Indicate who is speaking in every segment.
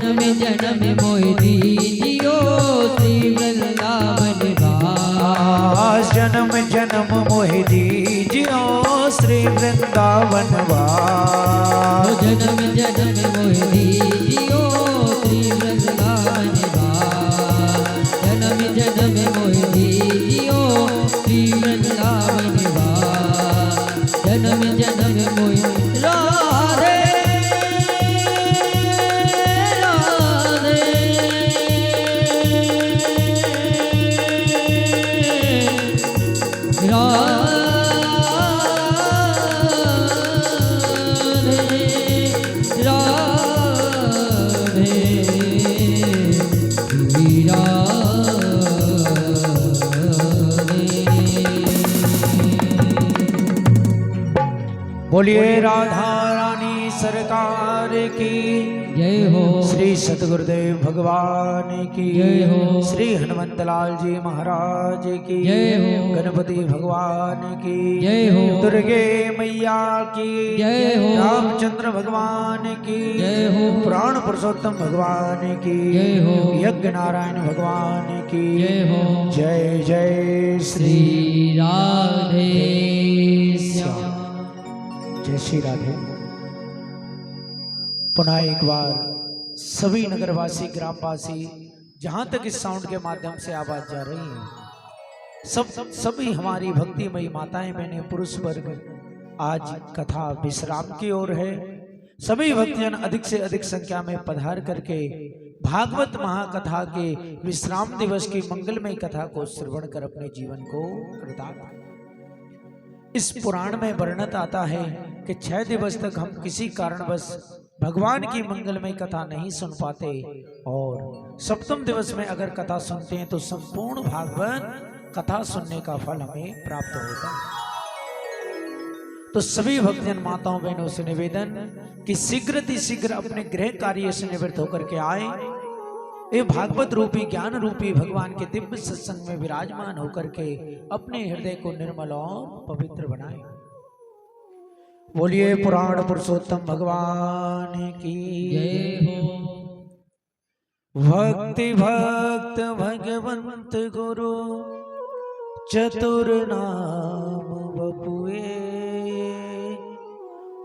Speaker 1: जन्म जन्म मोहि दीजियो श्री वृंदावन वास।
Speaker 2: जन्म जन्म मोहि दीजियो श्री वृंदावन वास।
Speaker 1: जन्म जन्म मोहि दीजियो श्री वृंदावन वास। जन्म जन्म मोहि दीजियो श्री वृंदावन वास। जन्म जन्म मोहि राधे
Speaker 2: बोलिए राधा रानी सरकार की
Speaker 1: जय हो।
Speaker 2: श्री सतगुरुदेव भगवान की
Speaker 1: जय हो।
Speaker 2: श्री हनुमंतलाल जी महाराज की
Speaker 1: जय हो।
Speaker 2: गणपति भगवान की
Speaker 1: जय हो।
Speaker 2: दुर्गे मैया की
Speaker 1: जय हो।
Speaker 2: रामचंद्र भगवान की
Speaker 1: जय हो।
Speaker 2: पुराण पुरुषोत्तम भगवान की
Speaker 1: जय हो।
Speaker 2: यज्ञ नारायण भगवान की
Speaker 1: जय हो।
Speaker 2: जय जय
Speaker 1: श्री राधे श्याम।
Speaker 2: जय श्री राधे। पुनः एक बार सभी नगरवासी ग्रामवासी जहां तक इस साउंड के माध्यम से आवाज जा रही है सभी हमारी भक्तिमयी माताएं बहनें पुरुष वर्ग आज कथा विश्राम की ओर है। सभी भक्तजन अधिक से अधिक संख्या में पधार करके भागवत महाकथा के विश्राम दिवस की मंगलमय कथा को श्रवण कर अपने जीवन को कृतार्थ। इस पुराण में वर्णित आता है कि 6 दिवस तक हम किसी कारणवश भगवान की मंगलमय कथा नहीं सुन पाते और 7वें दिवस में अगर कथा सुनते हैं तो संपूर्ण भागवत कथा सुनने का फल हमें प्राप्त होता है। तो सभी भक्तजन माताओं बहनों से निवेदन कि शीघ्र अपने गृह कार्य से निवृत्त होकर के आए। ये भागवत रूपी ज्ञान रूपी भगवान के दिव्य सत्संग में विराजमान होकर के अपने हृदय को निर्मल और पवित्र बनाए। बोलिए पुराण पुरुषोत्तम भगवान की
Speaker 1: जय हो।
Speaker 2: भक्ति भक्त भगवंत गुरु चतुर नाम बपुए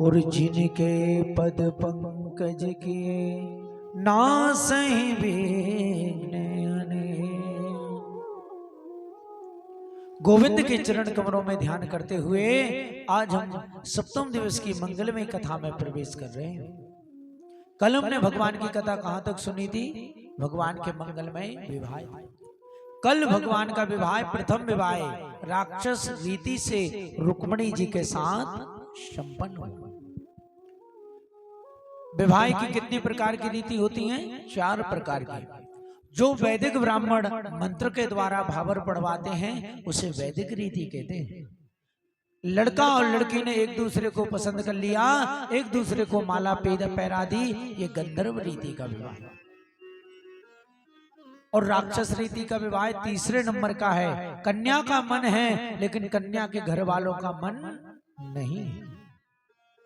Speaker 2: और जिनके पद पंकज किए नासहि विघ्न अनेक। गोविंद के चरण कमरों में ध्यान करते हुए आज हम 7वें दिवस की मंगलमय कथा में प्रवेश कर रहे हैं। कल हमने भगवान की कथा कहां तक सुनी थी? भगवान के मंगलमय विवाह। कल भगवान का विवाह प्रथम विवाह राक्षस रीति से रुक्मणी जी के साथ संपन्न हुआ। विवाह की कितनी प्रकार की रीति होती हैं? 4 प्रकार की। जो वैदिक ब्राह्मण मंत्र के द्वारा भावर पढ़वाते हैं उसे वैदिक रीति कहते हैं। लड़का और लड़की ने एक दूसरे को पसंद कर लिया, एक दूसरे को माला पहरा दी, ये गंधर्व रीति का विवाह। और राक्षस रीति का विवाह 3 नंबर का है। कन्या का मन है लेकिन कन्या के घर वालों का मन नहीं है,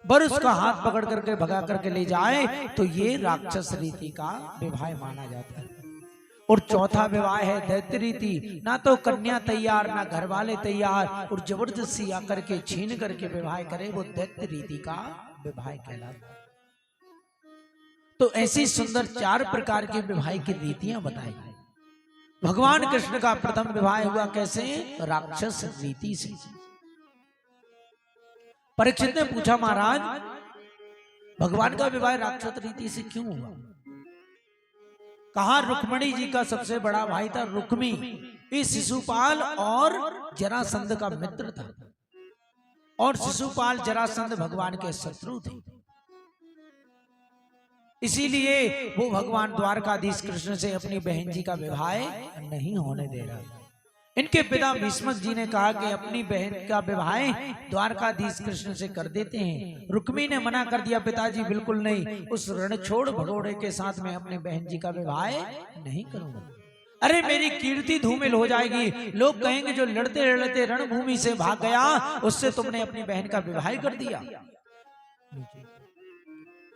Speaker 2: बर उसका हाथ पकड़ करके भगा करके ले जाए तो ये राक्षस रीति का विवाह माना जाता है। और चौथा विवाह है दैत्य रीति। ना तो कन्या तैयार ना घर वाले तैयार और जबरदस्ती आकर के छीन करके विवाह करे, वो दैत्य रीति का विवाह कहलाता है। तो ऐसी सुंदर 4 प्रकार के विवाह की रीतियां बताई। भगवान कृष्ण का प्रथम विवाह हुआ कैसे? राक्षस रीति से। परीक्षित ने पूछा, महाराज भगवान का विवाह राक्षस रीति से क्यों हुआ? कहा रुक्मणी जी का सबसे बड़ा भाई था रुक्मी, इस शिशुपाल और जरासंध का मित्र था और शिशुपाल जरासंध भगवान के शत्रु थे। इसीलिए वो भगवान द्वारकाधीश कृष्ण से अपनी बहन जी का विवाह नहीं होने दे रहा। इनके पिता भीष्मक जी ने कहा कि अपनी बहन का विवाह द्वारकाधीश कृष्ण से कर देते हैं। रुक्मी ने मना कर दिया, पिताजी बिल्कुल नहीं, उस रणछोड़ भगोड़े के साथ मैं अपने बहन जी का विवाह नहीं करूंगा। अरे मेरी कीर्ति धूमिल हो जाएगी, लोग कहेंगे जो लड़ते लड़ते रणभूमि से भाग गया उससे तुमने अपनी बहन का विवाह कर दिया।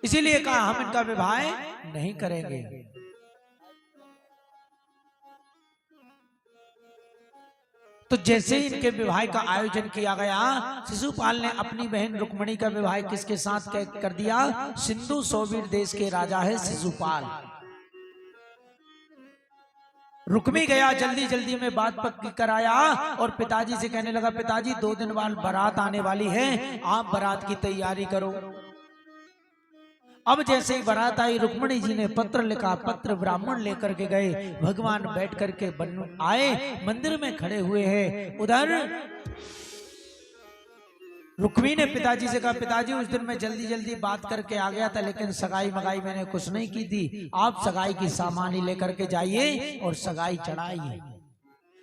Speaker 2: इसीलिए कहा हम इनका विवाह नहीं करेंगे। तो जैसे ही इनके विवाह का आयोजन किया गया, शिशुपाल ने अपनी बहन रुक्मिणी का विवाह किसके साथ कर दिया? सिंधु सौवीर देश के राजा है शिशुपाल। रुक्मी गया, जल्दी जल्दी में बात पक्की कराया और पिताजी से कहने लगा, पिताजी 2 दिन बाद बारात आने वाली है, आप बारात की तैयारी करो। अब जैसे ही बारात आई, रुक्मिणी जी ने पत्र लिखा, पत्र ब्राह्मण लेकर के गए, भगवान बैठ करके आए, मंदिर में खड़े हुए हैं। उधर रुक्मी ने पिताजी से कहा, पिताजी उस दिन मैं जल्दी जल्दी बात करके आ गया था, लेकिन सगाई मगाई मैंने कुछ नहीं की थी, आप सगाई की सामान ही लेकर के जाइए और सगाई चढ़ाइए।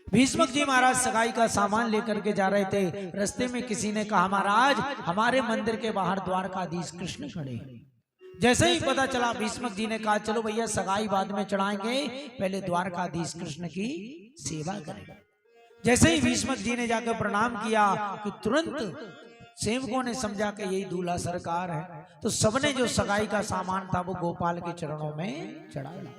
Speaker 2: भीष्मक जी महाराज सगाई का सामान लेकर के जा रहे थे, रास्ते में किसी ने कहा, महाराज हमारे मंदिर के बाहर द्वारकाधीश कृष्ण खड़े। जैसे ही पता चला, भीष्मक जी ने कहा, चलो भैया सगाई बाद में चढ़ाएंगे, पहले द्वारकाधीश कृष्ण की सेवा करेंगे। जैसे ही भीष्मक जी ने जाकर प्रणाम किया कि तुरंत सेवकों ने समझा कि यही दूल्हा सरकार है, तो सबने जो सगाई का सामान था वो गोपाल के चरणों में चढ़ाया।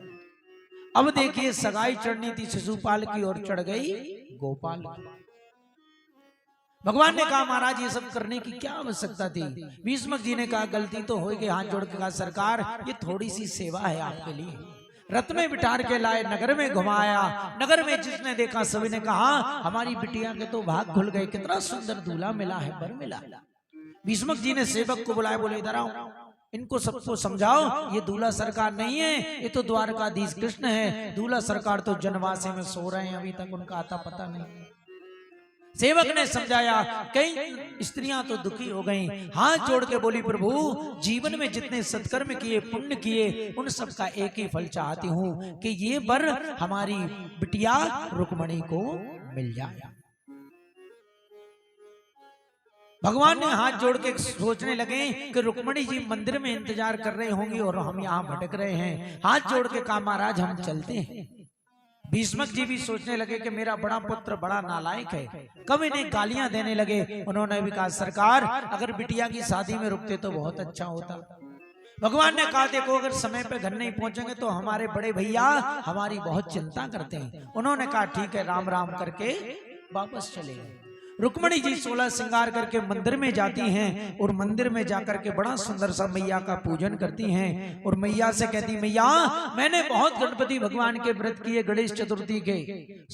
Speaker 2: अब देखिए, सगाई चढ़नी थी शिशुपाल की और चढ़ गई गोपाल की। भगवान ने कहा, महाराज ये सब करने की क्या आवश्यकता थी? भीष्मक जी ने कहा, गलती तो हो गई, हाथ जोड़ के कहा, सरकार ये थोड़ी सी सेवा है आपके लिए। रथ में बिठार के लाए, नगर में घुमाया, नगर में जिसने देखा सभी ने कहा, हमारी बिटिया के तो भाग खुल गए, कितना सुंदर दूल्हा मिला है, बर मिला। भीष्मक जी ने सेवक को बुलाया, बोले इधर आओ, इनको सबको समझाओ, ये दूल्हा सरकार नहीं है, ये तो द्वारकाधीश कृष्ण है। दूल्हा सरकार तो जनवासे में सो रहे हैं, अभी तक उनका आता पता नहीं। सेवक ने समझाया, कई स्त्रियां तो दुखी हो गईं, हाथ जोड़ के बोली, प्रभु जीवन में जितने सत्कर्म किए, पुण्य किए, उन सब का एक ही फल चाहती हूँ कि ये वर हमारी बिटिया रुक्मिणी को मिल जाए। भगवान ने हाथ जोड़ के सोचने लगे कि रुक्मिणी जी मंदिर में इंतजार कर रहे होंगी और हम यहाँ भटक रहे हैं। हाथ जोड़ के कहा, महाराज हम चलते हैं। भीष्मक जी भी सोचने लगे कि मेरा बड़ा पुत्र बड़ा नालायक है, कब इन्हें गालियां देने लगे। उन्होंने भी कहा, सरकार अगर बिटिया की शादी में रुकते तो बहुत अच्छा होता। भगवान ने कहा, देखो अगर समय पे घर नहीं पहुंचेंगे तो हमारे बड़े भैया हमारी बहुत चिंता करते हैं। उन्होंने कहा, ठीक है, राम राम करके वापस चले गए। रुक्मिणी जी 16 श्रृंगार करके मंदिर में जाती हैं और मंदिर में जाकर के बड़ा सुंदर सा मैया का पूजन करती हैं और मैया से कहती, मैया मैंने बहुत गणपति भगवान के व्रत किए, गणेश चतुर्थी के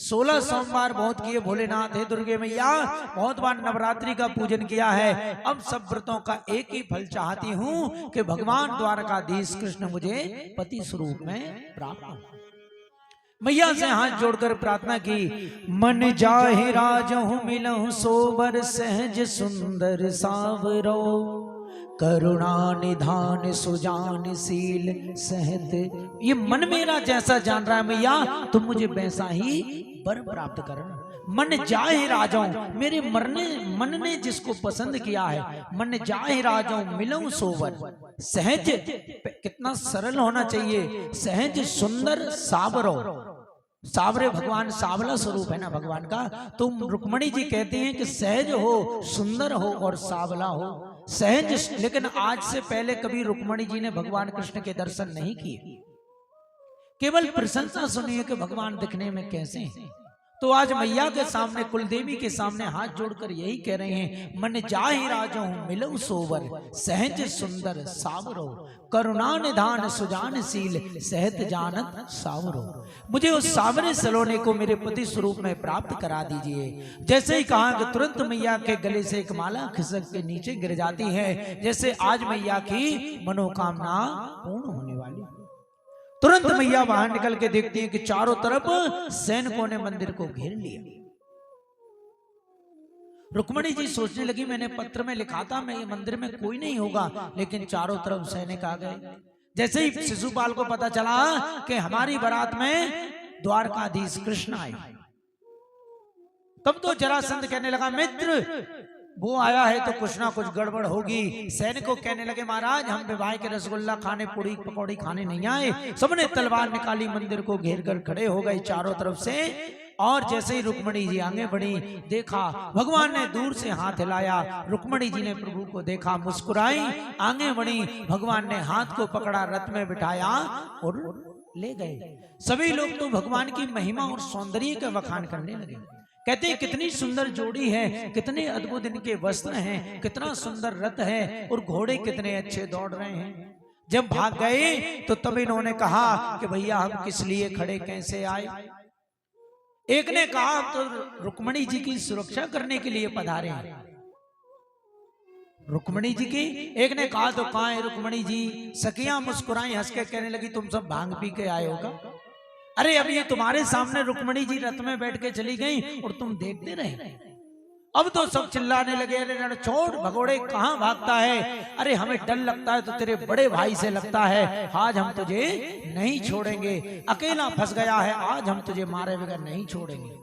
Speaker 2: 16 सोमवार बहुत किए, भोलेनाथ हे दुर्गे मैया बहुत बार नवरात्रि का पूजन किया है। अब सब व्रतों का एक ही फल चाहती हूँ कि भगवान द्वारकाधीश कृष्ण मुझे पति स्वरूप में प्राप्त हो। मैया से हाथ जोड़कर प्रार्थना की, मन जाहि राजहु मिलहु सोबर, सहज सुंदर सावरो, करुणा निधान सुजान शील सहत। ये मन मेरा जैसा जान रहा है मैया, तुम मुझे वैसा ही वर प्राप्त करना। मन जाहि राजों, मेरे मन ने जिसको पसंद किया है, मन जाहि राजों मिलऊं सोवर, सहज, कितना सरल होना चाहिए, सहज सुंदर सावरो। सावरे भगवान सावला स्वरूप है ना भगवान का। तुम रुक्मिणी जी कहते हैं कि सहज हो, सुंदर हो और सावला हो, सहज। लेकिन आज से पहले कभी रुक्मिणी जी ने भगवान कृष्ण के दर्शन नहीं किए, केवल प्रशंसा सुनी है कि भगवान दिखने में कैसे हैं। तो आज मैया के सामने, कुलदेवी के सामने हाथ जोड़कर यही कह रहे हैं, मन जाहि राजों मिलऊ सोवर, सहज सुंदर सावरो, करुणा निधान सुजान शील सहत जानत सावरो। मुझे उस सावरे सलोने को मेरे पति स्वरूप में प्राप्त करा दीजिए। जैसे ही कहा कि तुरंत मैया के गले से एक माला खिसक के नीचे गिर जाती है, जैसे आज मैया की मनोकामना पूर्ण होने वाली। तुरंत मैया बाहर निकल के देखती है कि चारों तरफ सैनिकों ने मंदिर को घेर लिया। रुक्मिणी जी सोचने लगी, मैंने पत्र में लिखा था मैं ये मंदिर में कोई नहीं होगा, लेकिन चारों तरफ सैनिक आ गए। जैसे ही शिशुपाल को पता चला कि हमारी बारात में द्वारकाधीश कृष्ण आए, तब तो जरासंध कहने लगा, मित्र वो आया है तो कुछ ना कुछ गड़बड़ होगी। सैनिकों कहने लगे, महाराज हम विवाह के रसगुल्ला खाने, पूड़ी पकौड़ी खाने नहीं आए। सबने तलवार निकाली, मंदिर को घेर कर खड़े हो गए। चारों तरफ से और जैसे ही रुक्मणी जी आगे बढ़ी, देखा भगवान ने दूर से हाथ हिलाया, रुक्मणी जी ने प्रभु को देखा, मुस्कुराई, आगे बढ़ी, भगवान ने हाथ को पकड़ा, रथ में बिठाया और ले गए। सभी लोग तो भगवान की महिमा और सौंदर्य का वखान करने लगे। कहते हैं कितनी सुंदर जोड़ी है, कितने अद्भुत इनके वस्त्र हैं, कितना सुंदर रथ है और घोड़े कितने अच्छे दौड़ रहे हैं। जब भाग गए तो तब इन्होंने कहा कि भैया हम किस लिए खड़े, कैसे आए। एक ने कहा तो रुक्मणी जी की सुरक्षा करने के लिए पधारे हैं, रुक्मणी जी की। एक ने कहा तो कहां है रुक्मणी जी। सखियां मुस्कुराई, हंस के कहने लगी तुम सब भांग पी के आए होगा। अरे अब ये तुम्हारे सामने रुक्मणी जी रथ में बैठ के चली गई और तुम देखते रहे। अब तो सब चिल्लाने लगे, अरे रण छोड़, भगोड़े कहां भागता है। अरे हमें डर लगता है तो तेरे बड़े भाई से लगता है, आज हम तुझे नहीं छोड़ेंगे। अकेला फंस गया है, आज हम तुझे मारे बगैर नहीं छोड़ेंगे।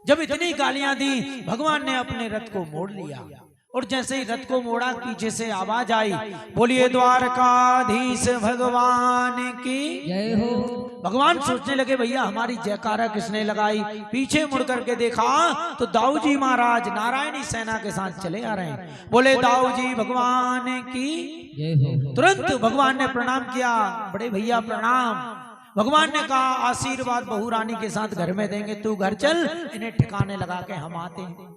Speaker 2: जब इतनी गालियां दी, भगवान ने अपने रथ को मोड़ लिया और जैसे ही रथ को मोड़ा, पीछे से आवाज आई, बोलिए द्वारकाधीश भगवान की
Speaker 1: जय हो।
Speaker 2: भगवान सोचने लगे भैया हमारी जयकारा किसने लगाई। पीछे मुड़ करके देखा तो दाऊ जी महाराज नारायणी सेना के साथ चले आ रहे हैं। बोले दाऊ जी भगवान की
Speaker 1: जय हो।
Speaker 2: तुरंत भगवान ने प्रणाम किया, बड़े भैया प्रणाम। भगवान ने कहा आशीर्वाद बहू रानी के साथ घर में देंगे, तू घर चल, इन्हें ठिकाने लगा के हम आते हैं।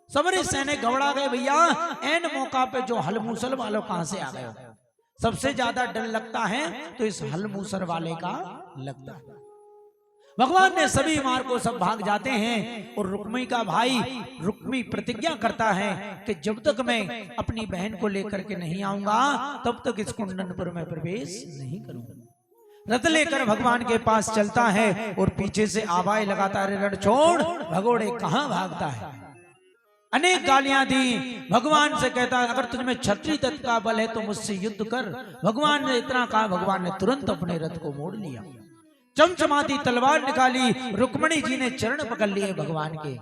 Speaker 2: सबरे सैनिक घबरा गए, भैया एन मौका पे जो हलमूसल वालों कहां से आ गए। सबसे ज्यादा डर लगता है तो इस हलमूसर वाले का लगता है। भगवान ने सभी मार को सब भाग जाते हैं और रुक्मी का भाई रुक्मी प्रतिज्ञा करता है कि जब तक मैं अपनी बहन को लेकर के नहीं आऊंगा तब तक इस कुंडनपुर में प्रवेश नहीं करूंगा। रथ लेकर भगवान के पास चलता है और पीछे से आवाज लगाता है, रण छोड़, भगोड़े कहां भागता है। अनेक गालियां दी। भगवान से कहता है अगर तुझमें क्षत्रिय तत्व का बल है तो मुझसे युद्ध कर। भगवान ने इतना कहा, भगवान ने तुरंत अपने रथ को मोड़ लिया, चमचमाती तलवार निकाली। रुक्मणी जी ने चरण पकड़ लिए भगवान के,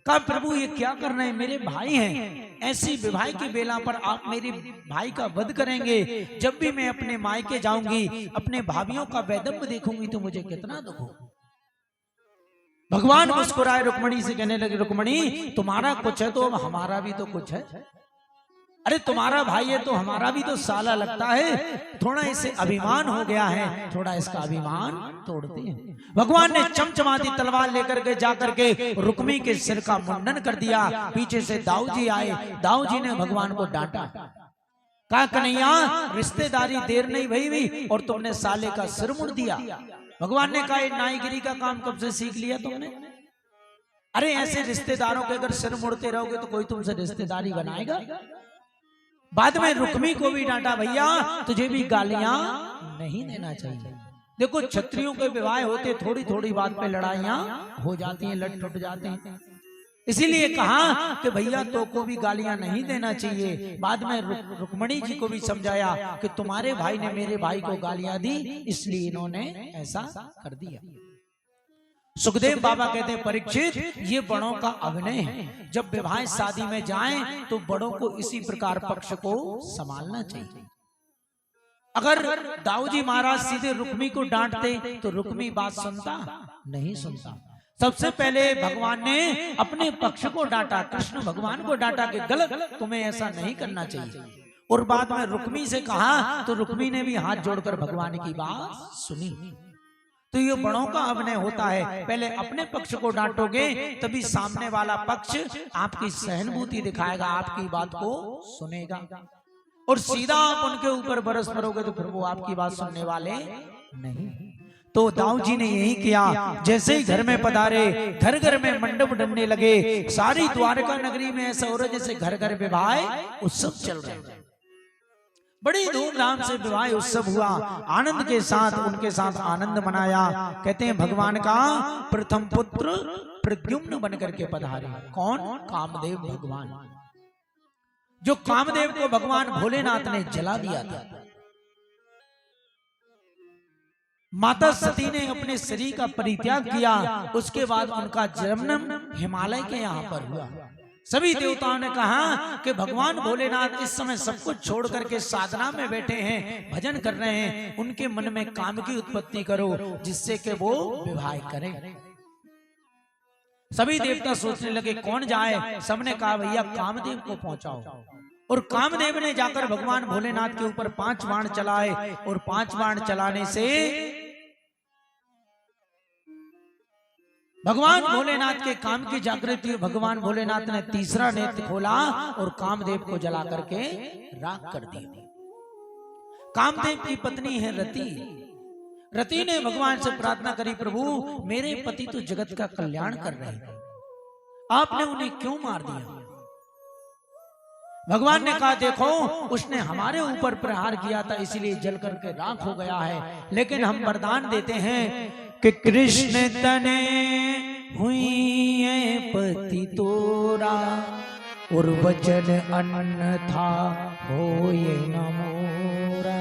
Speaker 2: कहा प्रभु ये क्या कर रहे हैं, मेरे भाई हैं, ऐसी विवाह की बेला पर आप मेरे भाई का वध करेंगे। जब भी मैं अपने मायके जाऊंगी, अपने भाभियों का वैदम्भ देखूंगी तो मुझे कितना दुख होगा। भगवान मुस्कुराए, रुक्मणी से कहने लगे रुक्मणी तुम्हारा कुछ है तो अब हमारा भी तो कुछ है। अरे तुम्हारा भाई है तो हमारा भी तो साला लगता है। थोड़ा इसे अभिमान हो गया है, थोड़ा इसका अभिमान तोड़ते हैं। भगवान ने चमचमाती तलवार लेकर के जाकर के रुक्मी के सिर का मुंडन कर दिया। पीछे से दाऊ जी आए, दाऊ जी ने भगवान को डांटा, कहा कन्हैया रिश्तेदारी देर नहीं भई हुई और तुमने साले का सिर मुड़ दिया। भगवान ने कहा नाईगिरी का काम कब से सीख लिया तुमने। अरे ऐसे रिश्तेदारों के अगर सिर मुड़ते रहोगे तो कोई तुमसे रिश्तेदारी बनाएगा। बाद में रुक्मी को भी डांटा, भैया तुझे भी गालियां नहीं देना चाहिए। देखो क्षत्रियों के विवाह होते थोड़ी थोड़ी बात पे लड़ाइयां हो जाती हैं, लट टूट जाते हैं। इसीलिए कहा कि भैया तो को भी गालियां नहीं देना चाहिए। बाद में रुक्मणी जी को भी समझाया कि तुम्हारे भाई ने मेरे भाई को गालियां दी इसलिए इन्होंने ऐसा कर दिया। सुखदेव बाबा कहते हैं परीक्षित ये बड़ों का अभिनय है, जब विवाह शादी में जाएं तो बड़ों को इसी प्रकार पक्ष को संभालना चाहिए। अगर दाऊ जी महाराज सीधे रुक्मी को डांटते तो रुक्मी बात सुनता नहीं सुनता। सबसे पहले भगवान ने अपने पक्ष को डांटा, कृष्ण भगवान को डांटा कि गलत, तुम्हें ऐसा नहीं करना चाहिए। और बाद में रुक्मी से कहा तो रुक्मी ने भी हाथ जोड़कर भगवान की बात सुनी। तो ये बड़ों का अभिनय होता है, पहले अपने पक्ष को डांटोगे तभी सामने वाला पक्ष आपकी सहानुभूति दिखाएगा, आपकी बात को सुनेगा। और सीधा आप उनके ऊपर बरस पड़ोगे तो फिर वो आपकी बात सुनने वाले नहीं। तो दाऊ जी ने यही किया। जैसे ही घर में पधारे, घर घर में मंडप डंडे लगे। सारी द्वारका नगरी में ऐसा हो रहा है जैसे घर घर विवाह उत्सव चल रहे हैं। बड़ी धूमधाम से विवाह उत्सव हुआ, आनंद के साथ उनके साथ आनंद मनाया। कहते हैं भगवान का प्रथम पुत्र प्रद्युम्न बनकर के पधारे। कौन? कामदेव भगवान। जो कामदेव को भगवान भोलेनाथ ने जला दिया था। माता सती ने अपने शरीर का परित्याग किया, उसके बाद उनका जन्म हिमालय के यहाँ पर हुआ। सभी देवताओं ने कहा कि भगवान भोलेनाथ इस समय सब कुछ छोड़ करके साधना में बैठे हैं, भजन कर रहे हैं, उनके मन में काम की उत्पत्ति करो जिससे कि वो विवाह करें। सभी देवता सोचने लगे कौन जाए। सबने कहा भैया कामदेव को पहुंचाओ। और कामदेव ने जाकर भगवान भोलेनाथ के ऊपर 5 बाण चलाए और 5 बाण चलाने से भगवान भोलेनाथ के काम की जागृति। भगवान भोलेनाथ ने तीसरा नेत्र खोला और कामदेव को जला करके राख कर दिया। कामदेव की पत्नी है रति। रति ने भगवान से प्रार्थना करी, प्रभु मेरे पति तो जगत का कल्याण कर रहे हैं, आपने उन्हें क्यों मार दिया। भगवान ने कहा देखो उसने हमारे ऊपर प्रहार किया था इसलिए जल करके राख हो गया है, लेकिन हम वरदान देते हैं कि कृष्ण तने हुई है पति तोरा और वचन अन्न था हो ये न मोरा।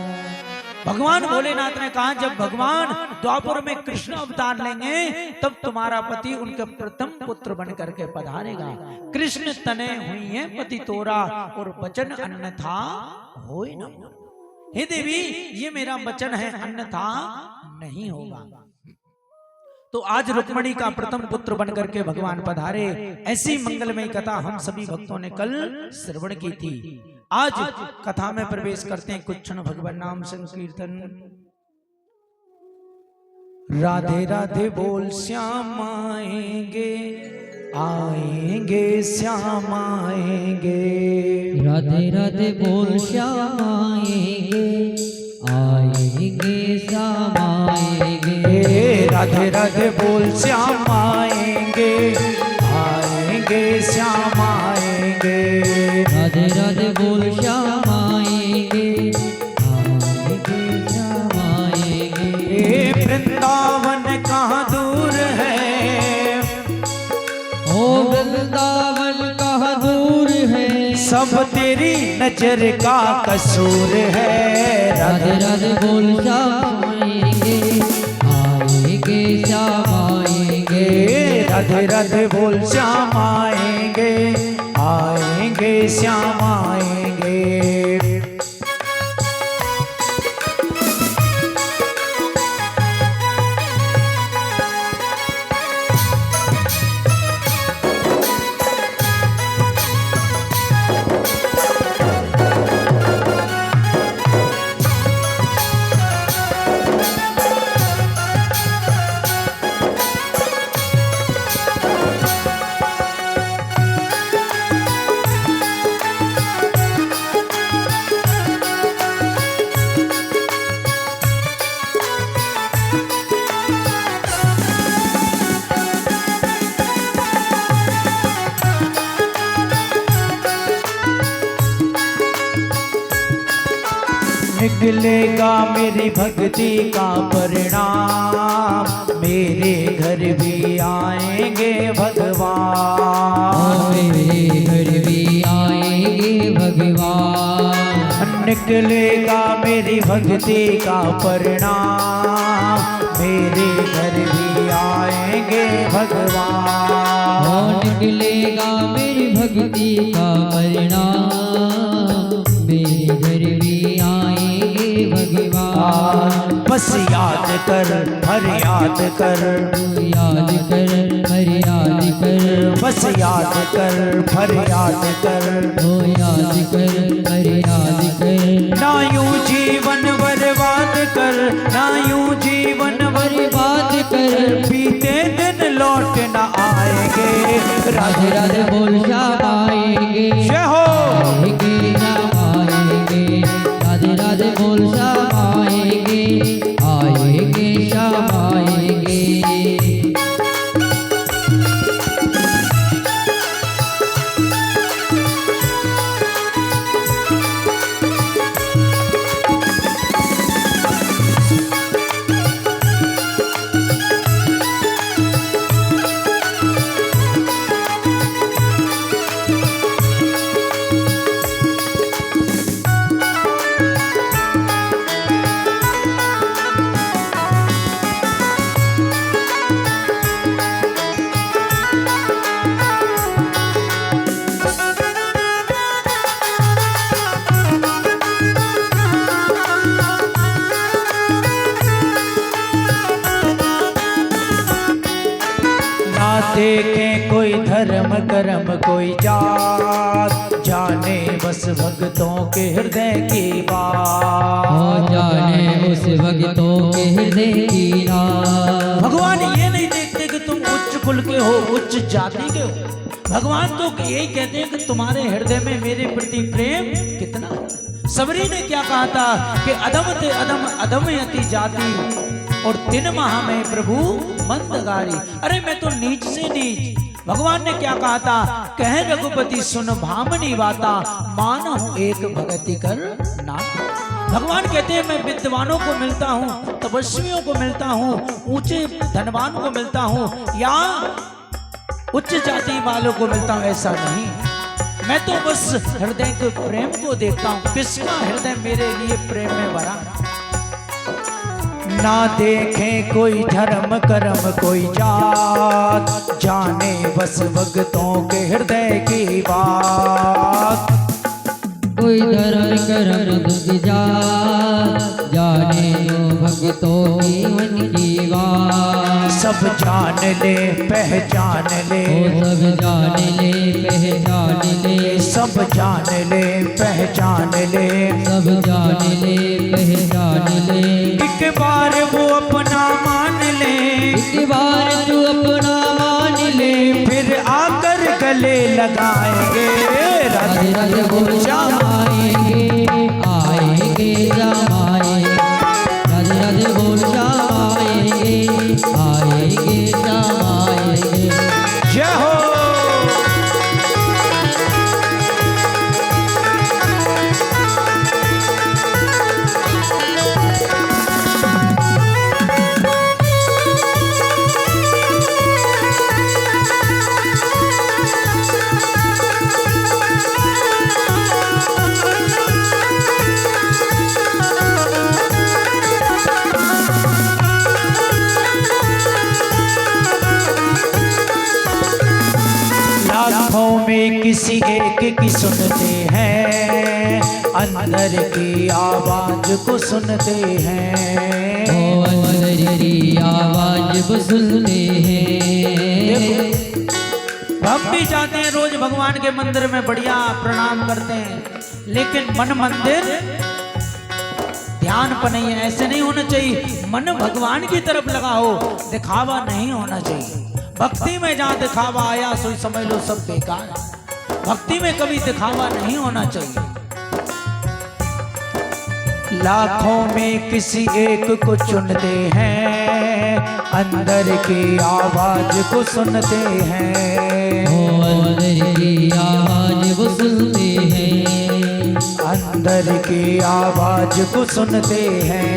Speaker 2: भगवान भोलेनाथ ने कहा जब भगवान द्वापर में कृष्ण अवतार लेंगे तब तुम्हारा पति उनके प्रथम पुत्र बन करके पधारेगा। कृष्ण तने हुई है पति तोरा और वचन अन्न था होए न मोरा। हे देवी ये मेरा वचन है, अन्यथा नहीं होगा। तो आज रुक्मणी का प्रथम पुत्र बनकर के भगवान पधारे। ऐसी मंगलमय कथा हम सभी भक्तों ने कल श्रवण की थी। आज कथा में प्रवेश करते हैं। कुछ क्षण भगवान नाम संकीर्तन। राधे राधे बोल श्याम आएंगे, आएंगे श्याम आएंगे।
Speaker 1: राधे राधे बोल श्याम आएंगे, आएंगे श्याम आएंगे।
Speaker 2: राधे राधे बोल श्याम आएंगे, आएंगे श्याम आएंगे।
Speaker 1: राधे राधे बोल श्याम आएंगे, आएंगे श्याम आएंगे।
Speaker 2: वृंदावन कहाँ दूर है,
Speaker 1: ओ वृंदावन कहाँ दूर है,
Speaker 2: सब तेरी नजर का कसूर है।
Speaker 1: राधे राधे बोल श्याम आएंगे, आएंगे श्याम आएंगे।
Speaker 2: राधे राधे बोल श्याम आएंगे, आएंगे श्याम आएंगे। निकलेगा मेरी भक्ति का परिणाम, मेरे घर भी आएंगे भगवान,
Speaker 1: मेरे घर भी आएंगे भगवान।
Speaker 2: निकलेगा मेरी भक्ति का परिणाम, मेरे घर भी आएंगे भगवान।
Speaker 1: निकलेगा मेरी भक्ति का परिणाम, मेरे घर भी आएंगे भगवान।
Speaker 2: बस याद कर फरियाद कर,
Speaker 1: याद कर फरियाद कर।
Speaker 2: बस याद कर फरियाद कर,
Speaker 1: ओ याद कर फरियाद कर।
Speaker 2: ना यूं जीवन बर्बाद कर, ना यूं जीवन
Speaker 1: बर्बाद कर।
Speaker 2: बीते दिन लौट न आएंगे।
Speaker 1: राधे राधे बोल श्याम आएंगे,
Speaker 2: जय हो।
Speaker 1: आएंगे श्याम आएंगे। राधे राधे बोल श्याम आएंगे, आएंगे श्याम आएंगे।
Speaker 2: देखे कोई धर्म कर्म कोई जात, जाने बस भक्तों के हृदय की बात।
Speaker 1: जाने उस भक्तों के हृदय की बात।
Speaker 2: भगवान ये नहीं देखते कि तुम उच्च कुल के हो, उच्च जाति के हो। भगवान तो यही कहते हैं कि तुम्हारे हृदय में मेरे प्रति प्रेम कितना है। सबरी ने क्या कहा था कि अधम ते अधम अधम यति जाति, और 3 माह में प्रभु मंदगारी। अरे मैं तो नीच से नीच। भगवान ने क्या कहा था, कह रघुपति सुन भामनी बाता, मानो एक भगति कर नाथ। भगवान कहते हैं मैं विद्वानों को मिलता हूँ, तपस्वियों को मिलता हूँ, ऊंचे धनवान को मिलता हूँ, या उच्च जाति वालों को मिलता हूँ, ऐसा नहीं। मैं तो बस हृदय के प्रेम को देखता हूँ, किसका हृदय मेरे लिए प्रेम में भरा। ना देखे कोई धर्म कर्म कोई जात, जाने बस भक्तों के हृदय की बात।
Speaker 1: कोई धर्म कर्म दुख जात, जाने दो भक्तों की मन की बात।
Speaker 2: सब जान ले पहचान ले,
Speaker 1: सब जान ले पहचान ले,
Speaker 2: सब जान ले पहचान ले,
Speaker 1: सब जान ले पहचान ले।
Speaker 2: एक बार वो अपना मान ले,
Speaker 1: एक बार तू अपना मान ले,
Speaker 2: फिर आकर गले लगाएंगे राधे राधे बोल श्याम।
Speaker 1: आएंगे आएंगे जमाएंगे, राधे राधे बोल श्याम आएंगे आएंगे जमाएंगे।
Speaker 2: जय हो। लाखों में किसी एक की सुनते हैं, अंदर की आवाज को सुनते हैं।
Speaker 1: ओ अंदर की आवाज को सुनते हैं।
Speaker 2: हम भी जाते हैं रोज भगवान के मंदिर में, बढ़िया प्रणाम करते हैं, लेकिन मन मंदिर ध्यान पर नहीं है। ऐसे नहीं होना चाहिए। मन भगवान की तरफ लगाओ, दिखावा नहीं होना चाहिए। भक्ति में जहाँ दिखावा आया सो समझ लो सब बेकार। भक्ति में कभी दिखावा नहीं होना चाहिए। लाखों में किसी एक को चुनते हैं, अंदर की आवाज को सुनते हैं।
Speaker 1: ओ अंदर की आवाज को सुनते हैं,
Speaker 2: अंदर की आवाज को सुनते हैं।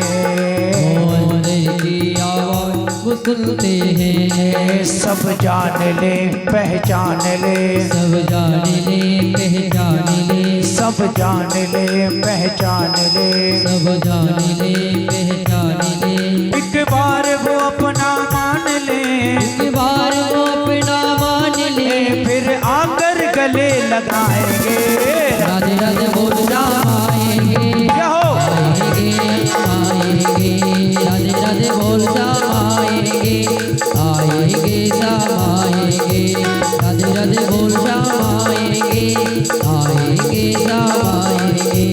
Speaker 1: ओ अंदर की आवाज को सुनते हैं।
Speaker 2: सब जान ले पहचान ले,
Speaker 1: सब जान ले पहचान ले,
Speaker 2: सब जान ले पहचान ले,
Speaker 1: सब जान ले पहचान ले।
Speaker 2: एक बार वो अपना मान ले,
Speaker 1: एक बार वो अपना मान ले,
Speaker 2: फिर आकर गले लगाएंगे
Speaker 1: राधे राधे बोल श्याम आएंगे आएंगे आएंगे, राधे राधे बोल श्याम आएंगे आएंगे श्याम आएंगे, राधे राधे बोल श्याम आएंगे आएंगे श्याम आएंगे।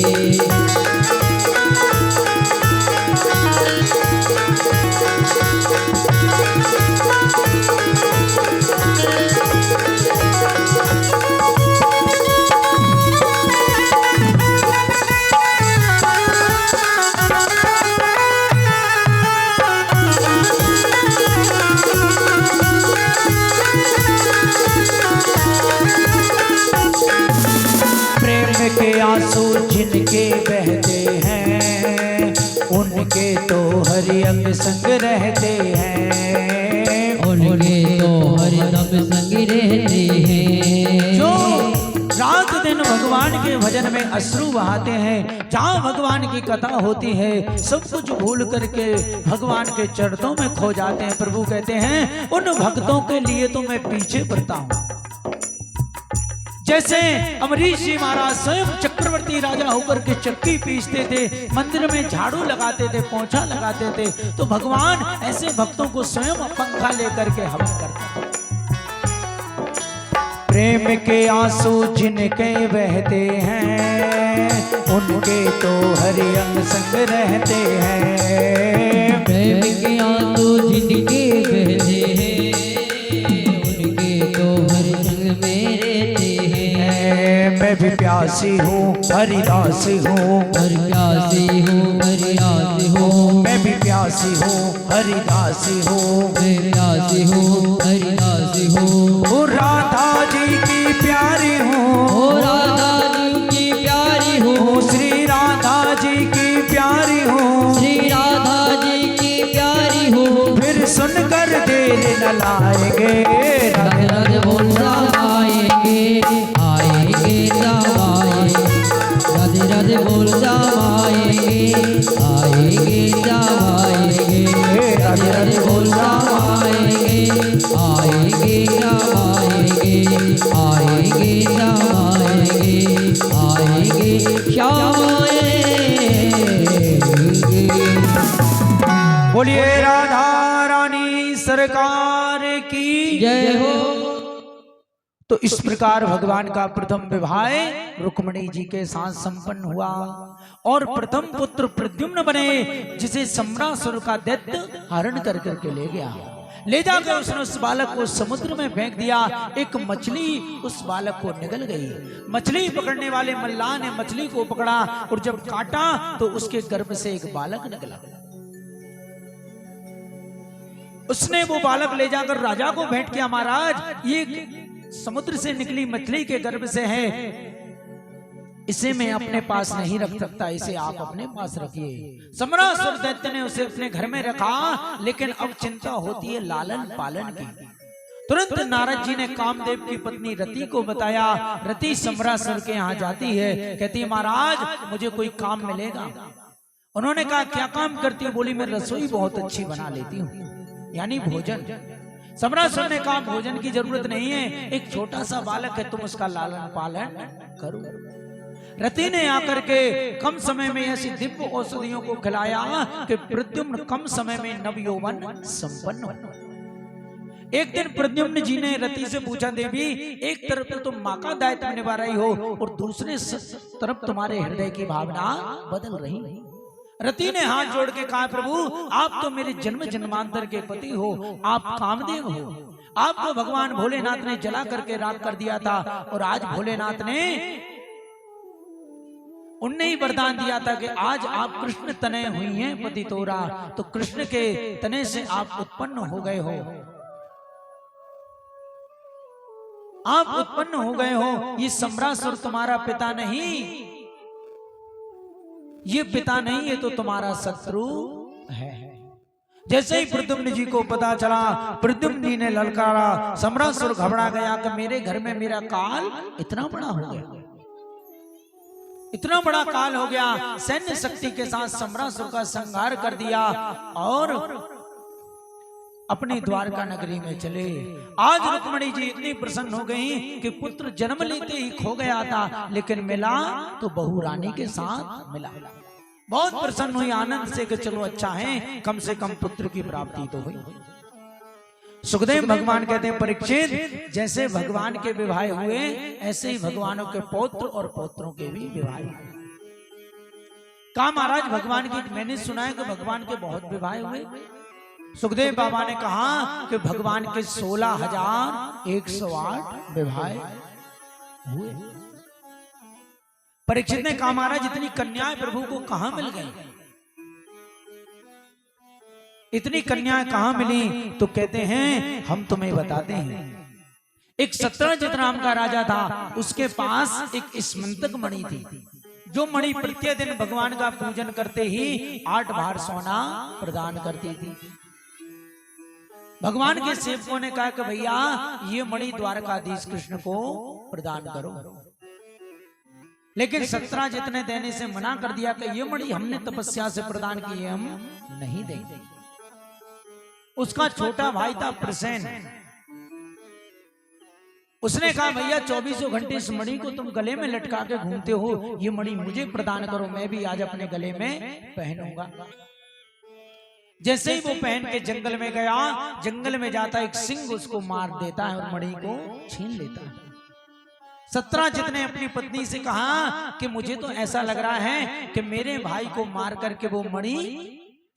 Speaker 2: के आंसू जिनके बहते हैं, उनके तो हरि अंग संग रहते हैं।
Speaker 1: उनके तो हरदम संग रहते हैं।
Speaker 2: जो रात दिन भगवान के भजन में अश्रु बहाते हैं, जहाँ भगवान की कथा होती है सब कुछ भूल करके भगवान के चरणों में खो जाते हैं। प्रभु कहते हैं उन भक्तों के लिए तो मैं पीछे पड़ता हूँ। जैसे अमरीश जी महाराज स्वयं चक्रवर्ती राजा होकर के चक्की पीसते थे, मंदिर में झाड़ू लगाते थे, पोंछा लगाते थे, तो भगवान ऐसे भक्तों को स्वयं पंखा लेकर के हवन करते थे। प्रेम के आंसू जिनके बहते हैं उनके तो हरि अंग संग रहते हैं।
Speaker 1: प्रेम के आंसू जिनके बहते हैं उनके तो हरि संग में रहते हैं।
Speaker 2: मैं भी प्यासी हूँ हरिदासी हूँ,
Speaker 1: प्यासी हूँ हरिदासी हूँ,
Speaker 2: मैं भी प्यासी हूँ हरिदासी हूँ,
Speaker 1: प्यासी हूँ हरिदासी हूँ।
Speaker 2: ओ राधा जी की प्यारी हूँ,
Speaker 1: ओ राधा जी की प्यारी हूँ,
Speaker 2: श्री राधा जी की प्यारी हूँ,
Speaker 1: श्री राधा जी की प्यारी हूँ।
Speaker 2: फिर सुनकर देर न लाएंगे,
Speaker 1: राधे राधे बोल आएंगे आएंगे जब आएंगे, राधे राधे बोल जब आएंगे आएंगे जब आएंगे, राधे राधे बोल जब आएंगे आएंगे जब आएंगे आएंगे जब आएंगे आएंगे श्याम आएंगे।
Speaker 2: बोलिए राधा रानी सरकार की
Speaker 1: जय हो।
Speaker 2: तो इस प्रकार भगवान का प्रथम विवाह रुक्मिणी जी के साथ संपन्न हुआ और प्रथम पुत्र प्रद्युम्न बने, जिसे सम्रासुर का दैत्य हरण कर करके ले गया। ले जाकर उसने उस बालक को समुद्र में फेंक दिया। एक मछली उस बालक को निगल गई। मछली पकड़ने वाले मल्लाह ने मछली को पकड़ा और जब काटा तो उसके गर्भ से एक बालक निकला। उसने वो बालक ले जाकर राजा को भेंट किया, महाराज ये समुद्र से निकली मछली के गर्भ से है, इसे मैं अपने पास नहीं रख सकता, इसे आप अपने पास रखिए। सम्रासुर दैत्य ने उसे अपने घर में रखा, लेकिन अब चिंता होती है लालन पालन की। तुरंत नारद जी ने कामदेव की पत्नी रति को बताया। रति सम्रासुर के यहाँ जाती है, कहती है महाराज मुझे कोई काम मिलेगा। उन्होंने कहा क्या काम करती हो? बोली मैं रसोई बहुत अच्छी बना लेती हूँ, यानी भोजन। सम्रासुर ने कहा भोजन की जरूरत नहीं है, एक छोटा सा बालक है, तुम उसका लालन पालन करो। रति ने आकर के कम समय में ऐसी दिव्य औषधियों को खिलाया कि प्रद्युम्न कम समय में नवयौवन संपन्न हो। एक दिन प्रद्युम्न जी ने रति से पूछा, देवी एक तरफ तो तुम माँ का दायित्व निभा रही हो और दूसरे तरफ तुम्हारे हृदय की भावना बदल रही। रति ने हाथ जोड़ के कहा प्रभु आप तो मेरे जन्म जन्मांतर के पति हो, आप कामदेव हो। आपको भगवान भोलेनाथ ने जला करके राख कर दिया था और आज भोलेनाथ ने उनने ही वरदान दिया था कि आज आप कृष्ण तनय हुई हैं पति तोरा, तो कृष्ण के तने से आप उत्पन्न हो गए हो, आप उत्पन्न हो गए हो। ये सम्रासुर तुम्हारा पिता नहीं, ये पिता नहीं, ये तो तुम्हारा शत्रु है। जैसे ही प्रद्युम्न जी को पता चला, प्रद्युम्न जी ने ललकारा, सम्रासुर घबरा गया कि मेरे घर में मेरा काल इतना बड़ा हो गया, इतना बड़ा काल हो गया। सैन्य शक्ति के साथ सम्रासुर का संहार कर दिया और अपनी द्वारका नगरी में चले। आज रुक्मिणी जी इतनी प्रसन्न हो गई कि पुत्र जन्म लेते ही खो गया था, लेकिन मिला तो बहू रानी के साथ मिला। बहुत प्रसन्न हुई आनंद से कि चलो अच्छा है, कम से कम पुत्र की प्राप्ति तो हुई। सुखदेव भगवान कहते हैं परीक्षित जैसे भगवान के विवाह हुए ऐसे ही भगवानों के पौत्र और पौत्रों के भी विवाह हुए। कहा महाराज भगवान की, मैंने सुना है कि भगवान के बहुत विवाह हुए। सुखदेव बाबा ने कहा कि भगवान के 16,108 विवाह हुए। परीक्षित ने कहा महाराज इतनी कन्याएं प्रभु को कहां मिल गई, इतनी कन्याएं कहां मिली? तो कहते हैं हम तुम्हें बताते हैं। एक सत्यजित नाम का राजा था, उसके पास एक स्मंतक मणि थी, जो मणि प्रतिदिन भगवान का पूजन करते ही 8 भार सोना प्रदान करती थी। भगवान के सेवकों ने कहा कि भैया ये मणि द्वारकाधीश कृष्ण को प्रदान करो, लेकिन सत्यजित ने देने से मना कर दिया कि ये मणि हमने तपस्या से प्रदान की है, हम नहीं देंगे। उसका छोटा भाई था प्रसेन, उसने कहा भैया 24 घंटे इस मणि को तुम गले में लटका के घूमते हो, ये मणि मुझे प्रदान करो, मैं भी आज अपने गले में पहनूंगा। जैसे ही वो पहन के जंगल में गया, जंगल में जाता एक सिंह उसको मार देता है और मणि को छीन लेता है। सत्राजित ने अपनी पत्नी से कहा कि मुझे तो ऐसा लग रहा है कि मेरे भाई को मार करके वो मणि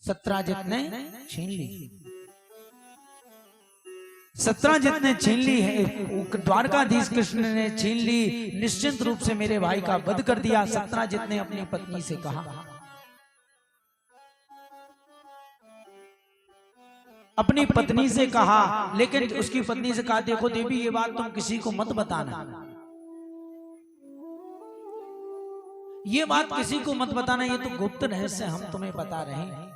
Speaker 2: सत्राजित ने छीन ली। सत्राजित ने छीन ली है, द्वारकाधीश कृष्ण ने छीन ली, निश्चिंत रूप से मेरे भाई का वध कर दिया। सत्राजित ने अपनी पत्नी से कहा, अपनी पत्नी से कहा, लेकिन उसकी पत्नी से कहा, देखो देवी ये बात तुम किसी को मत बताना, ये बात किसी को मत बताना, ये तो गुप्त रहस्य हम तुम्हें बता रहे हैं।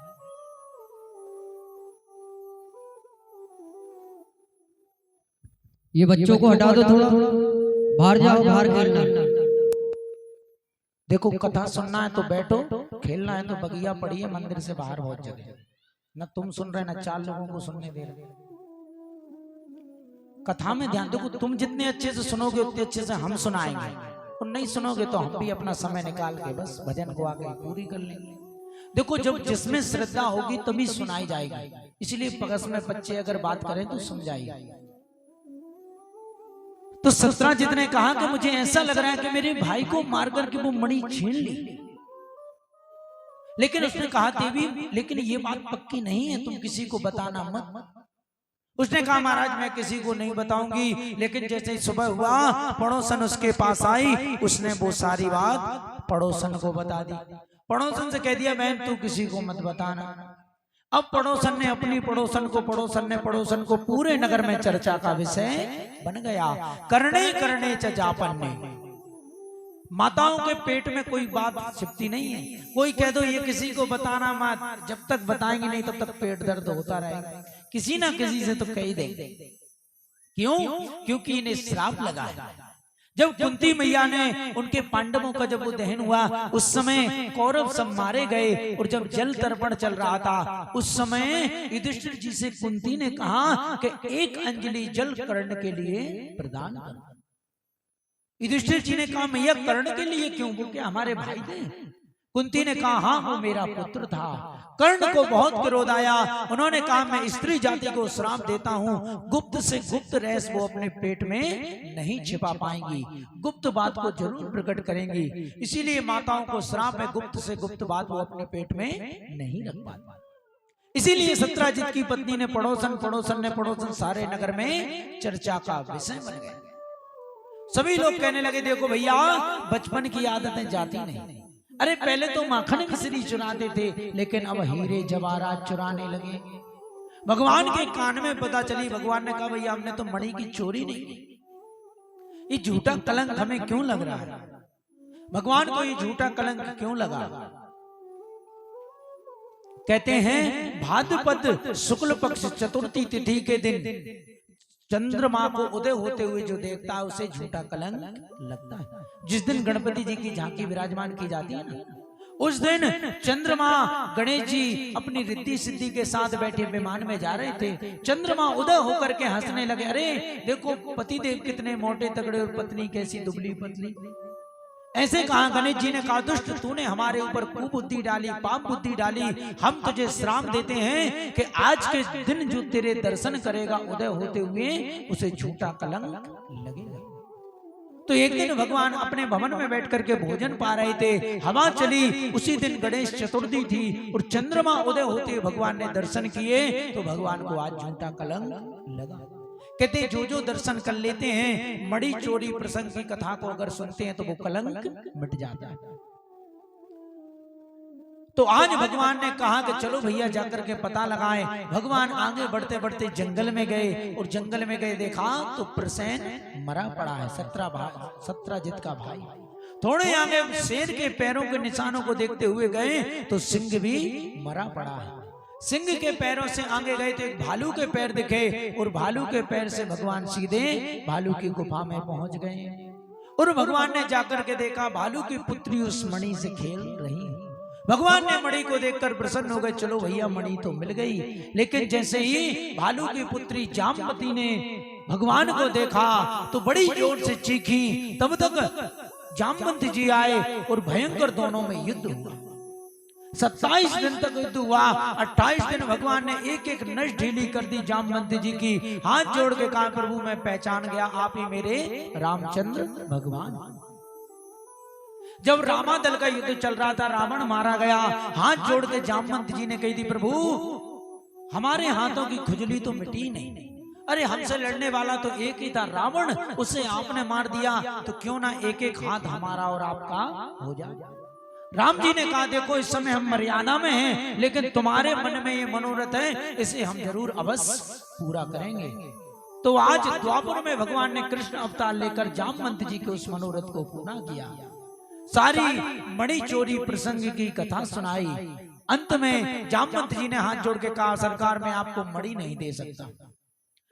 Speaker 1: ये बच्चों को हटा दो, थोड़ा बाहर जाओ, बाहर खेलना।
Speaker 2: देखो कथा सुनना है तो बैठो, खेलना है तो बगिया पड़ी है मंदिर से बाहर बहुत जगह, न तुम सुन रहे न 4 लोगों को सुनने दे रहे। कथा में ध्यान देखो, तुम जितने अच्छे से सुनोगे उतने अच्छे से हम सुनाएंगे, और नहीं सुनोगे तो हम भी अपना समय निकाल के बस भजन को आगे पूरी कर लेंगे। देखो जब जिसमें श्रद्धा होगी तभी सुनाई जाएगी, इसलिए पगस में बच्चे अगर बात करें तो सुन जाएगी। तो सत्राजित ने कहा कि मुझे ऐसा लग रहा है कि मेरे भाई को मार करके वो मणि छीन ली, लेकिन उसने कहा देवी लेकिन ये बात पक्की नहीं है, तुम किसी को बताना मत। उसने कहा महाराज मैं किसी को नहीं बताऊंगी, लेकिन जैसे ही सुबह हुआ पड़ोसन उसके पास आई, उसने वो सारी बात पड़ोसन को बता दी। पड़ोसन से कह दिया बहन तू किसी को मत बताना। अब पड़ोसन ने अपनी पड़ोसन को पूरे नगर में चर्चा का विषय बन गया। करने करने च जापन्ने, माताओं के पेट में कोई बात छिपती नहीं है, कोई कह दो ये किसी को बताना मत, जब तक बताएंगे नहीं तब तक पेट दर्द होता रहेगा, किसी ना किसी से तो कह ही देंगे। क्यों? क्योंकि इन्हें श्राप लगा है। जब कुंती मैया ने उनके पांडवों का जब वो दहन हुआ उस समय कौरव सब मारे गए, और जब जल तर्पण चल रहा था उस समय युधिष्ठिर जी से कुंती ने कहा कि 1 अंजलि जल कर्ण के लिए प्रदान कर। युधिष्ठिर जी ने कहा मैया कर्ण के लिए क्यों, वो क्या हमारे भाई थे? कुंती ने कहा हाँ वो मेरा पुत्र था। कर्ण को बहुत क्रोध आया, उन्होंने कहा मैं स्त्री जाति को श्राप देता हूँ, गुप्त से गुप्त रहस्य वो अपने पेट में नहीं छिपा पाएंगी, गुप्त बात को जरूर प्रकट करेंगी, इसीलिए माताओं को श्राप है गुप्त से गुप्त बात वो अपने पेट में नहीं रख पाती। इसीलिए सत्राजित की पत्नी ने पड़ोसन सारे नगर में चर्चा का विषय बन गए। सभी लोग कहने लगे देखो भैया बचपन की आदतें जाती नहीं। अरे पहले तो माखन मिश्री चुराते थे, लेकिन अब हीरे जवाहरात चुराने लगे। भगवान के कान में पता चली, भगवान ने कहा भैया हमने तो मणि की चोरी नहीं की, ये झूठा कलंक हमें क्यों लग रहा है? भगवान को ये झूठा कलंक क्यों लगा? कहते हैं भाद्रपद शुक्ल पक्ष चतुर्थी तिथि के दिन चंद्रमा को उदय होते हुए जो देखता है उसे झूठा कलंक लगता है। जिस दिन गणपति जी की झांकी विराजमान की जाती है ना, उस दिन चंद्रमा गणेश जी अपनी रिद्धि सिद्धि के साथ बैठे विमान में जा रहे थे। चंद्रमा उदय होकर के हंसने लगे, अरे देखो पतिदेव कितने मोटे तगड़े और पत्नी कैसी दुबली पतली। ऐसे कहा गणेश जी ने कहा दुष्ट तूने हमारे ऊपर कुबुद्धि डाली, पाप बुद्धि डाली, हम तुझे श्राप देते हैं कि आज के दिन जो तेरे दर्शन करेगा उदय होते हुए उसे झूठा कलंक लगेगा। तो एक दिन भगवान अपने भवन में बैठ करके भोजन पा रहे थे, हवा चली, उसी दिन गणेश चतुर्थी थी और चंद्रमा उदय होते हुए भगवान ने दर्शन किए, तो भगवान को आज झूठा कलंक लगा। कहते जो जो दर्शन कर लेते हैं, मणि चोरी प्रसंग की कथा को अगर सुनते हैं तो वो कलंक मिट जाता है। तो आज भगवान ने कहा कि चलो भैया जाकर के पता लगाएं। भगवान आगे बढ़ते बढ़ते जंगल में गए, और जंगल में गए देखा तो प्रसेन मरा पड़ा है, सत्राजित का भाई। थोड़े आगे शेर के पैरों के निशानों को देखते हुए गए तो सिंह भी मरा पड़ा है। सिंह के पैरों से आगे गए तो एक भालू के पैर दिखे, और भालू के पैर से भगवान सीधे भालू की गुफा में पहुंच गए। और भगवान ने जाकर के देखा भालू की पुत्री उस मणि से खेल रही है। भगवान ने मणि को देखकर प्रसन्न हो गए, चलो भैया मणि तो मिल गई। लेकिन जैसे ही भालू की पुत्री जामवती ने भगवान को देखा तो बड़ी जोर से चीखी। तब तक जामवंत जी आए और भयंकर दोनों में युद्ध हुआ। 27 दिन तक युद्ध हुआ। 28 दिन भगवान ने एक एक नस ढीली कर दी जामवंत जी की। हाथ जोड़ के कहा प्रभु मैं पहचान गया आप ही मेरे रामचंद्र भगवान। जब रामादल का युद्ध चल रहा था, रावण मारा गया, हाथ जोड़ के जामवंत जी ने कही थी प्रभु हमारे हाथों की खुजली तो मिटी नहीं। अरे हमसे लड़ने वाला तो एक ही था रावण, उसे आपने मार दिया, तो क्यों ना एक एक हाथ हमारा और आपका हो जाए। राम जी ने कहा देखो इस समय हम मर्यादा में हैं, लेकिन तुम्हारे मन में ये मनोरथ है, इसे हम जरूर अवश्य पूरा करेंगे। तो आज द्वापर में भगवान ने कृष्ण अवतार लेकर जामवंत जी के उस मनोरथ को पूरा किया। सारी मणि चोरी प्रसंग की कथा सुनाई। अंत में जामवंत जी ने हाथ जोड़ के कहा सरकार मैं आपको मणि नहीं दे सकता।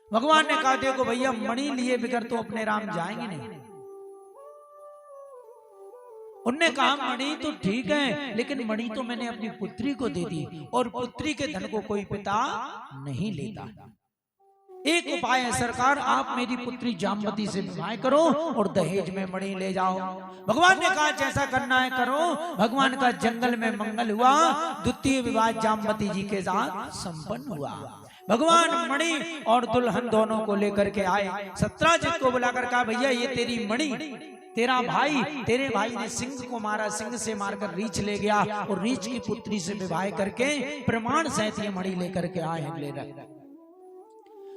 Speaker 2: भगवान ने कहा देखो भैया मणि लिए बिगर तो अपने राम जाएंगे नहीं। उनने कहा मणि तो ठीक है, लेकिन मणि तो मैंने अपनी पुत्री को दे दी, और पुत्री के धन को कोई पिता नहीं लेता। एक उपाय है सरकार, आप मेरी पुत्री जामवती से विवाह करो और दहेज में मणि ले जाओ। भगवान ने कहा जैसा करना है करो। भगवान का जंगल में मंगल हुआ। द्वितीय विवाह जामवती जी के साथ संपन्न हुआ। भगवान मणि और दुल्हन दोनों को लेकर के आए। सत्राजित को बुलाकर कहा भैया ये तेरी मणि, तेरा भाई, तेरे भाई ने सिंह को मारा, सिंह से मारकर रीछ ले गया, और रीछ की पुत्री से विवाह करके प्रमाण सहित ये मणि लेकर के आए ले रहे।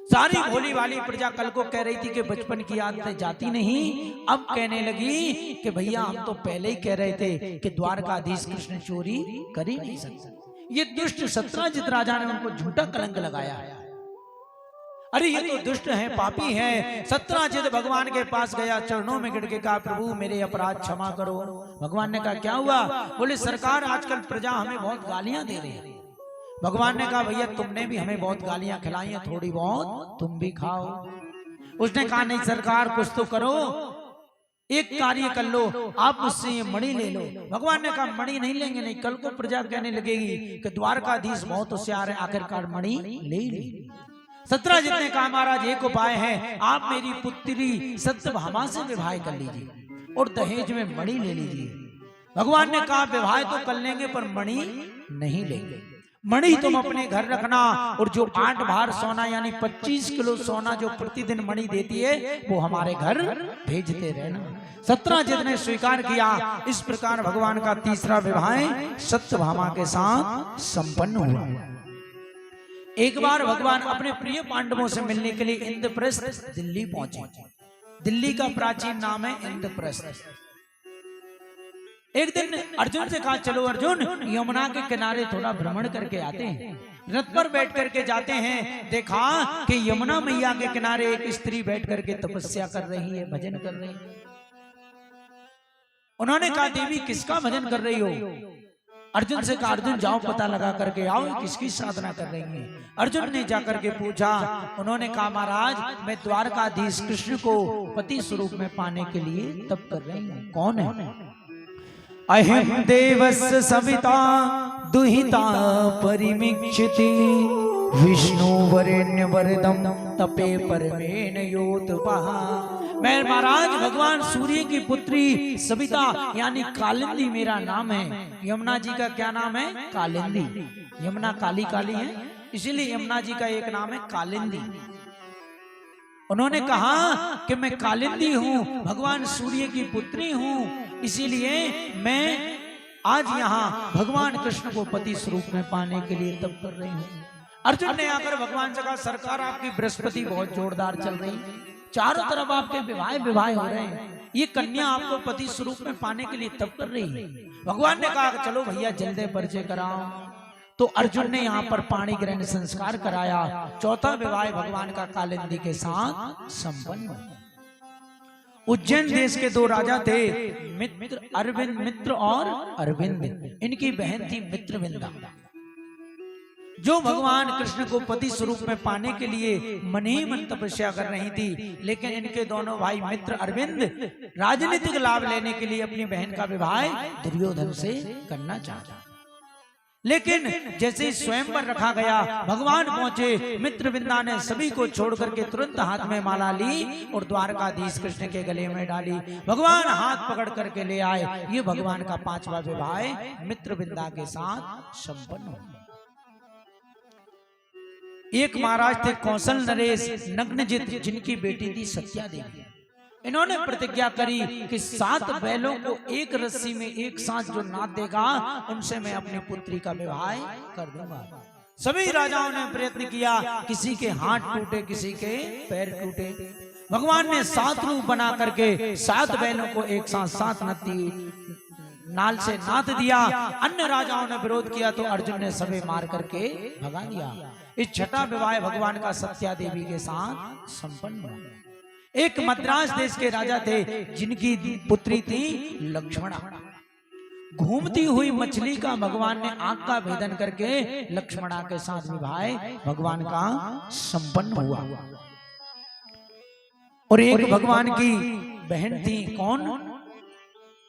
Speaker 2: सारी भोली वाली प्रजा कल को कह रही थी कि बचपन की आदतें जाती नहीं, अब कहने लगी कि भैया हम तो पहले ही कह रहे थे कि द्वारकाधीश कृष्ण चोरी कर ही नहीं सकते। ये दुष्ट सत्राजित राजा ने उनको झूठा कलंक लगाया। अरे ये तो दुष्ट है, पापी है। सत्राजित भगवान के पास गया, चरणों में गिर के कहा प्रभु मेरे अपराध क्षमा करो। भगवान ने कहा क्या हुआ? बोले सरकार आजकल प्रजा हमें बहुत गालियां दे रही है। भगवान ने कहा भैया तुमने भी हमें बहुत गालियां खिलाई हैं, थोड़ी बहुत तुम भी खाओ। उसने कहा नहीं सरकार कुछ तो करो, एक कार्य कर लो, आप मुझसे ये मणि ले लो। भगवान ने कहा मणि नहीं लेंगे। नहीं, कल को प्रजा कहने लगेगी कि द्वारकाधीश बहुत होशियार है, आखिरकार मणि ले ली। सत्राजित ने कहा महाराज एक उपाय है, आप मेरी पुत्री सत्यभामा से विवाह कर लीजिए और दहेज में मणि ले लीजिए। भगवान ने कहा विवाह तो कर लेंगे पर मणि नहीं लेंगे। मणि तुम अपने घर रखना, और जो 8 भार सोना यानी 25 किलो सोना जो प्रतिदिन मणि देती है वो हमारे घर भेजते रहना। सत्राजित ने स्वीकार किया। इस प्रकार भगवान का तीसरा विवाह सत्यभामा के साथ संपन्न हुआ। एक बार भगवान अपने प्रिय पांडवों से मिलने के लिए इंद्रप्रस्थ दिल्ली पहुंचे। दिल्ली का प्राचीन नाम है इंद्रप्रस्थ। एक दिन अर्जुन से कहा चलो अर्जुन यमुना के किनारे थोड़ा भ्रमण करके आते हैं। रथ पर बैठ करके जाते हैं, देखा कि यमुना मैया के किनारे एक स्त्री बैठ करके तपस्या कर रही है, भजन कर रही है। उन्होंने कहा देवी किसका भजन कर रही हो? अर्जुन से कहा अर्जुन जाओ पता लगा करके आओ किसकी साधना कर रही है। अर्जुन ने जाकर के पूछा। उन्होंने कहा महाराज मैं द्वारकाधीश कृष्ण को पति स्वरूप में पाने के लिए तप कर रही हूँ। कौन है? अहिम देवस्य सविता दुहिता परिमीक्षति विष्णु वरेण्य वरदम तपे परमेन योतपः। मैं महाराज भगवान सूर्य की पुत्री सविता यानी कालिंदी मेरा नाम है। यमुना जी का क्या नाम है? कालिंदी। यमुना काली काली है, इसीलिए यमुना जी का एक नाम है कालिंदी। उन्होंने कहा कि मैं कालिंदी हूँ, भगवान सूर्य की पुत्री हूँ, इसीलिए मैं आज यहाँ भगवान कृष्ण को पति स्वरूप में पाने के लिए तप कर रही हूँ। अर्जुन ने आकर भगवान से कहा सरकार आपकी बृहस्पति बहुत जोरदार चल रही, चारों तरफ आपके विवाह हो रहे हैं, ये कन्या आपको पति स्वरूप में पाने के लिए तप कर रही है। भगवान ने कहा चलो भैया जल्दी परिचय कराओ। तो अर्जुन ने यहाँ पर पाणी ग्रहण संस्कार कराया। चौथा विवाह भगवान का कालिंदी के साथ संपन्न। उज्जैन देश के 2 राजा थे, मित्र अरविंद मित्र और अरविंद। इनकी बहन थी मित्रविंदा, जो भगवान कृष्ण को पति स्वरूप में पाने के लिए मन ही मन तपस्या कर रही थी। लेकिन इनके दोनों भाई मित्र अरविंद राजनीतिक लाभ लेने के लिए अपनी बहन का विवाह दुर्योधन से करना चाहता। लेकिन जैसे ही स्वयंवर रखा गया, भगवान पहुंचे, मित्रविंदा ने सभी को छोड़ करके तुरंत हाथ में माला ली और द्वारकाधीश कृष्ण के गले में डाली। भगवान हाथ पकड़ करके ले आए। ये भगवान का 5वां विवाह मित्रविंदा के साथ संपन्न हो। एक महाराज थे कौशल नरेश नग्नजित, जिनकी बेटी थी सत्या देवी। इन्होंने प्रतिज्ञा करी कि 7 बैलों को एक रस्सी में एक साथ जो नाद देगा, उनसे मैं अपनी पुत्री का विवाह कर दूंगा। सभी राजाओं ने प्रयत्न किया, किसी के हाथ टूटे, किसी के पैर टूटे। भगवान ने 7 रूप बना करके 7 बैलों को एक साथ 7 नाल से नाद दिया। अन्य राजाओं ने विरोध किया तो अर्जुन ने सभी मार करके भगा दिया। इस 6ठा विवाह भगवान का सत्या देवी के साथ संपन्न हुआ। एक मद्रास देश के राजा थे, जिनकी पुत्री थी लक्ष्मणा। घूमती हुई मछली का भगवान ने आंख का भेदन करके लक्ष्मणा के साथ विवाह भगवान का संपन्न हुआ। और एक भगवान की बहन थी, कौन?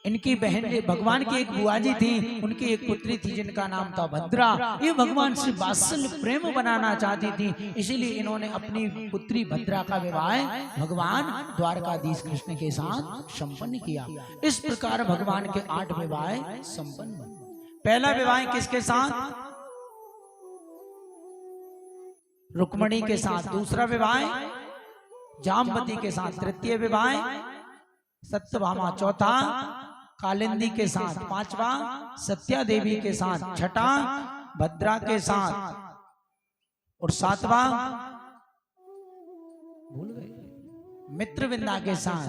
Speaker 2: इनकी बहन भगवान की एक बुआ जी थी, उनकी एक पुत्री थी जिनका नाम था भद्रा। ये भगवान से वात्सल्य प्रेम बनाना चाहती थी, इसीलिए इन्होंने अपनी पुत्री भद्रा का विवाह भगवान द्वारकाधीश कृष्ण के साथ संपन्न किया। इस प्रकार भगवान के 8 विवाह संपन्न हुए। पहला विवाह किसके साथ? रुक्मणी के साथ। दूसरा विवाह जामवती के साथ। तृतीय विवाह सत्यभामा। चौथा कालिंदी के साथ। 5वां सत्या देवी के साथ। 6ठा भद्रा के साथ। और 7वां भूल गए मित्रविंदा के साथ।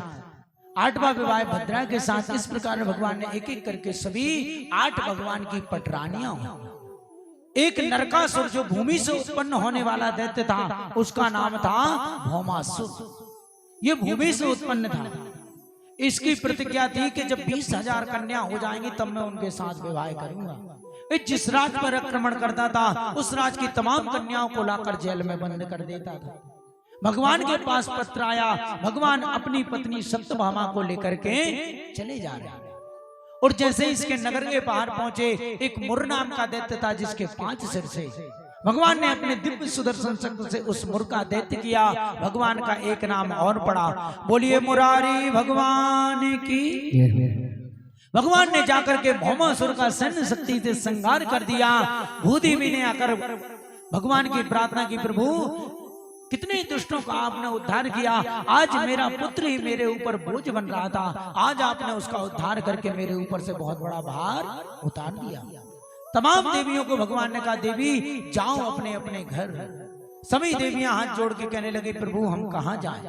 Speaker 2: 8वां विवाह भद्रा के साथ। इस प्रकार भगवान ने एक एक करके सभी 8 भगवान की पटरानियां हुई। एक नरकासुर जो भूमि से उत्पन्न होने वाला दैत्य था, उसका नाम था भौमासुर। ये भूमि से उत्पन्न था। इसकी प्रतिज्ञा थी कि जब 20,000 कन्या हो जाएंगी तब मैं उनके साथ विवाह करूंगा। जिस राज पर आक्रमण करता था, उस राज की तमाम कन्याओं को लाकर जेल में बंद कर देता था। भगवान के पास पत्र आया, भगवान अपनी पत्नी सत्यभामा को लेकर के चले जा रहे हैं। और जैसे इसके नगर के बाहर पहुंचे, एक मुर नाम का दैत्य था जिसके 5 सिर से। भगवान ने अपने दिव्य सुदर्शन चक्र से उस मुर का दैत्य किया। भगवान का एक नाम और पड़ा, बोलिए मुरारी भगवान की। भगवान ने जाकर के भौमासुर का सैन्य शक्ति से संहार कर दिया। भूदेवी ने आकर भगवान की प्रार्थना की, प्रभु कितने दुष्टों का आपने उद्धार किया। आज मेरा पुत्र ही मेरे ऊपर बोझ बन रहा था, आज आपने उसका उद्धार करके मेरे ऊपर से बहुत बड़ा भार उतार दिया। तमाम देवियों को भगवान ने कहा, देवी जाओ अपने अपने घर। सभी देवियां हाथ जोड़ के कहने लगी, प्रभु हम कहां जाएं?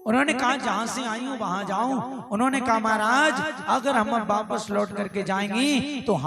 Speaker 2: उन्होंने कहा, जहां से आई हूं वहां जाऊं। उन्होंने कहा, महाराज अगर हम वापस लौट करके जाएंगी तो हम